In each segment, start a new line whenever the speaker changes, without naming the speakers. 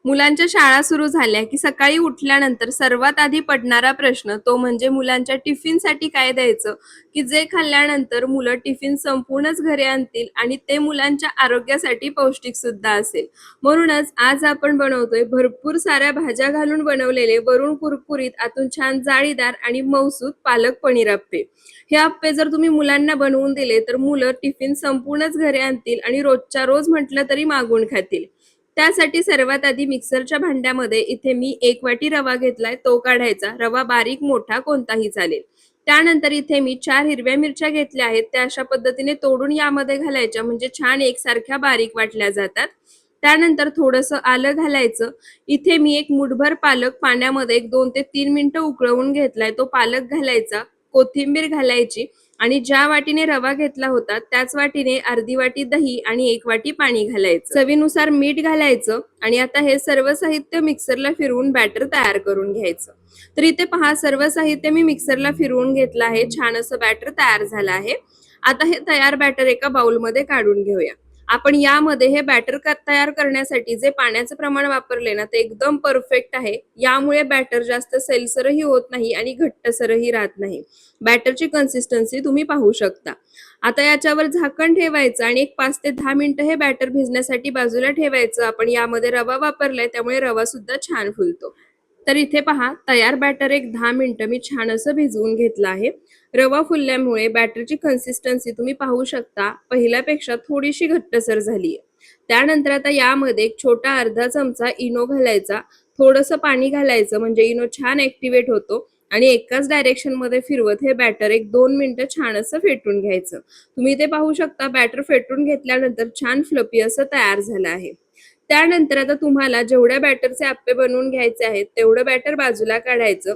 मुलांच्या शाळा सुरू झाल्या की सकाळी उठल्यानंतर सर्वात आधी पडणारा प्रश्न तो म्हणजे मुलांच्या टिफिनसाठी काय द्यायचं, की जे खाल्ल्यानंतर मुलं टिफिन संपूर्णच घरी आणतील आणि ते मुलांच्या आरोग्यासाठी पौष्टिक सुद्धा असेल. म्हणूनच आज आपण बनवतोय भरपूर साऱ्या भाज्या घालून बनवलेले वरून कुरकुरीत आतून छान जाळीदार आणि मऊसूत पालक पनीर अप्पे. हे अप्पे जर तुम्ही मुलांना बनवून दिले तर मुलं टिफिन संपूर्णच घरी आणतील आणि रोजच्या रोज म्हटलं तरी मागून खातील. त्यासाठी सर्वात आधी मिक्सरच्या भांड्यामध्ये इथे मी 1 वाटी रवा घेतलाय, तो काढायचा. रवा बारीक मोठा कोणताही चालेल. त्यानंतर इथे मी 4 हिरव्या मिरच्या घेतल्या आहेत. त्या अशा पद्धतीने तोडून यामध्ये घालायच्या म्हणजे छान एकसारख्या बारीक वाटल्या जातात. त्यानंतर थोडंसं आलं घालायचं. इथे मी एक मुठभर पालक पाण्यामध्ये एक 2 ते 3 मिनिटं उकळवून घेतलाय. तो पालक घालायचा, कोथिंबीर घालायची आणि ज्या वाटीने रवा घेतला होता त्याच वाटीने अर्धी वाटी दही आणि 1 वाटी पाणी घालायचं. चवीनुसार मीठ घालायचं आणि आता हे सर्व साहित्य मिक्सरला फिरवून बॅटर तयार करून घ्यायचं. तर इथे पहा सर्व साहित्य मी मिक्सरला फिरवून घेतलं आहे. छान असं बॅटर तयार झालं आहे. आता हे तयार बॅटर एका बाउलमध्ये काढून घेऊया. आपण यामध्ये हे बॅटर तयार करण्यासाठी जे पाण्याचं प्रमाण वापरले ना ते एकदम परफेक्ट आहे. यामुळे बॅटर जास्त सैलसरही होत नाही आणि घट्टसरही राहत नाही. बॅटरची कन्सिस्टन्सी तुम्ही पाहू शकता. आता याच्यावर झाकण ठेवायचं आणि एक 5 ते 10 मिनिटं हे बॅटर भिजण्यासाठी बाजूला ठेवायचं. आपण यामध्ये रवा वापरलाय त्यामुळे रवा सुद्धा छान फुलतो. तर इथे पहा तयार बॅटर एक 10 मिनिटं मी छान असं भिजवून घेतलं आहे. रवा फुलल्यामुळे बॅटरची कन्सिस्टन्सी तुम्ही पाहू शकता पहिल्यापेक्षा थोडीशी घट्टसर झाली आहे. त्यानंतर आता यामध्ये एक छोटा अर्धा चमचा इनो घालायचा. थोडंसं पाणी घालायचं म्हणजे इनो छान ऍक्टिव्हेट होतो आणि एकाच डायरेक्शन मध्ये फिरवत हे बॅटर एक 2 मिनिटं छान असं फेटून घ्यायचं. तुम्ही इथे पाहू शकता बॅटर फेटून घेतल्यानंतर छान फ्लफी असं तयार झालं आहे. त्यानंतर आता तुम्हाला जेवढ्या बॅटरचे अप्पे बनवून घ्यायचे आहेत तेवढं बॅटर बाजूला काढायचं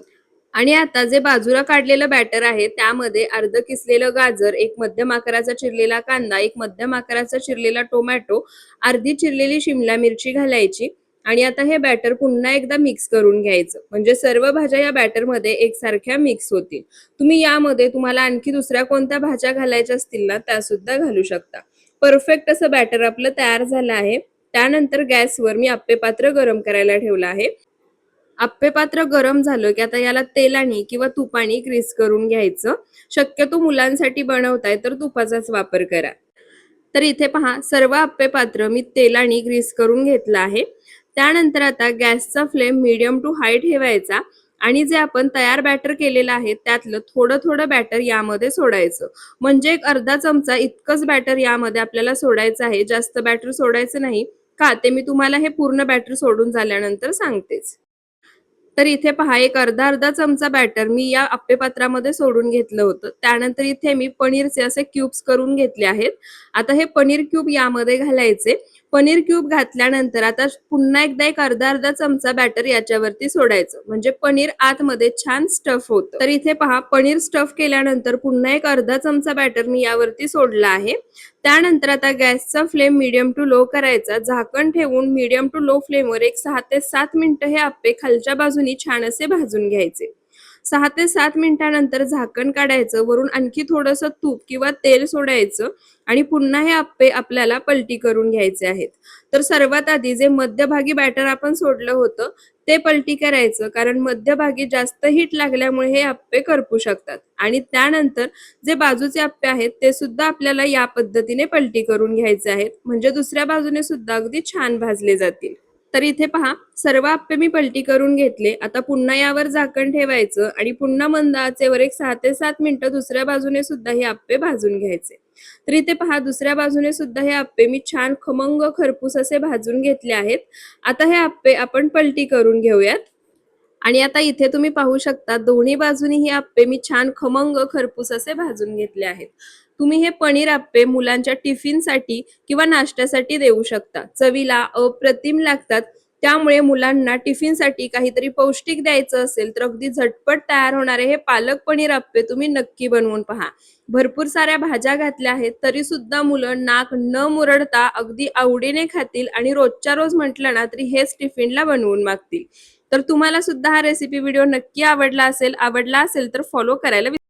आणि आता जे बाजूला काढलेलं बॅटर आहे त्यामध्ये अर्ध किसलेलं गाजर, एक मध्यम आकाराचा चिरलेला कांदा, एक मध्यम आकाराचा चिरलेला टोमॅटो, अर्धी चिरलेली शिमला मिरची घालायची आणि आता हे बॅटर पुन्हा एकदा मिक्स करून घ्यायचं म्हणजे सर्व भाज्या या बॅटरमध्ये एकसारख्या मिक्स होतील. तुम्ही यामध्ये तुम्हाला आणखी दुसऱ्या कोणत्या भाज्या घालायच्या असतील ना त्या सुद्धा घालू शकता. परफेक्ट असं बॅटर आपलं तयार झालं आहे. त्यानंतर गॅसवर मी अप्पे पात्र गरम करायला ठेवलं आहे. अप्पे पात्र गरम झालं की आता याला तेलाने किंवा तुपाने ग्रीस करून घ्यायचं. शक्यतो मुलांसाठी बनवताय तर तुपाचाच वापर करा. तर इथे पहा सर्व अप्पे पात्र मी तेलाने ग्रीस करून घेतलं आहे. त्यानंतर आता गॅसचा फ्लेम मीडियम टू हाय ठेवायचा आणि जे आपण तयार बॅटर केलेलं आहे त्यातलं थोडं थोडं बॅटर यामध्ये सोडायचं. म्हणजे एक अर्धा चमचा इतकंच बॅटर यामध्ये आपल्याला सोडायचं आहे. जास्त बॅटर सोडायचं नाही. का ते मी तुम्हाला हे पूर्ण बॅटर सोडून झाल्यानंतर सांगतेच. तर इथे पहा एक अर्धा चमचा बॅटर मी या अप्पे पात्रामध्ये सोडून घेतलं होतं. त्यानंतर इथे मी पनीरचे असे क्यूब्स करून घेतले आहेत. आता हे पनीर क्यूब यामध्ये घालायचे. पनीर क्यूब घातल्यानंतर आता पुन्हा एकदा एक अर्धा चमचा बॅटर याच्यावरती सोडायचं म्हणजे पनीर आतमध्ये छान स्टफ होतं. तर इथे पहा पनीर स्टफ केल्यानंतर पुन्हा एक अर्धा चमचा बॅटर मी यावरती सोडला आहे. त्यानंतर आता गॅसचा फ्लेम मीडियम टू लो करायचा. झाकण ठेवून मीडियम टू लो फ्लेमवर एक 6 ते 7 मिनिटं हे अप्पे खालच्या बाजूनी छान असे भाजून घ्यायचे. 6 ते 7 मिनिटानंतर झाकण काढायचं. वरून आणखी थोडंसं तूप किंवा तेल सोडायचं आणि पुन्हा हे अप्पे आपल्याला पलटी करून घ्यायचे आहेत. तर सर्वात आधी जे मध्यभागी बॅटर आपण सोडलं होतं ते पलटी करायचं कारण मध्यभागी जास्त हीट लागल्यामुळे हे अप्पे करपू शकतात आणि त्यानंतर जे बाजूचे अप्पे आहेत ते सुद्धा आपल्याला या पद्धतीने पलटी करून घ्यायचे आहेत म्हणजे दुसऱ्या बाजूने सुद्धा अगदी छान भाजले जातील. तर इथे पहा सर्व अप्पे मी पलटी करून घेतले. आता पुन्हा यावर झाकण ठेवायचं आणि पुन्हा मंद आचेवर एक 6 ते 7 मिनिटं दुसऱ्या बाजूने सुद्धा हे अप्पे भाजून घ्यायचे. तर इथे पहा दुसऱ्या बाजूने सुद्धा हे अप्पे मी छान खमंग खरपूस असे भाजून घेतले आहेत. आता हे अप्पे आपण पलटी करून घेऊयात. आणि आता इथे तुम्ही पाहू शकता दोन्ही बाजूनी हे अप्पे मी छान खमंग खरपूस असे भाजून घेतले आहेत. तुम्ही हे पनीर अप्पे मुलांच्या टिफिनसाठी किंवा नाश्त्यासाठी देऊ शकता. चवीला अप्रतिम लागतात. त्यामुळे मुलांना टिफिनसाठी काहीतरी पौष्टिक द्यायचं असेल तर अगदी झटपट तयार होणारे हे पालक पनीर अप्पे तुम्ही नक्की बनवून पहा. भरपूर साऱ्या भाज्या घातल्या आहेत तरी सुद्धा मुलं नाक न मुरडता अगदी आवडीने खातील आणि रोजच्या रोज म्हटलं ना तरी हेच टिफिनला बनवून मागतील. तर तुम्हाला सुद्धा हा रेसिपी व्हिडिओ नक्की आवडला असेल तर फॉलो करायला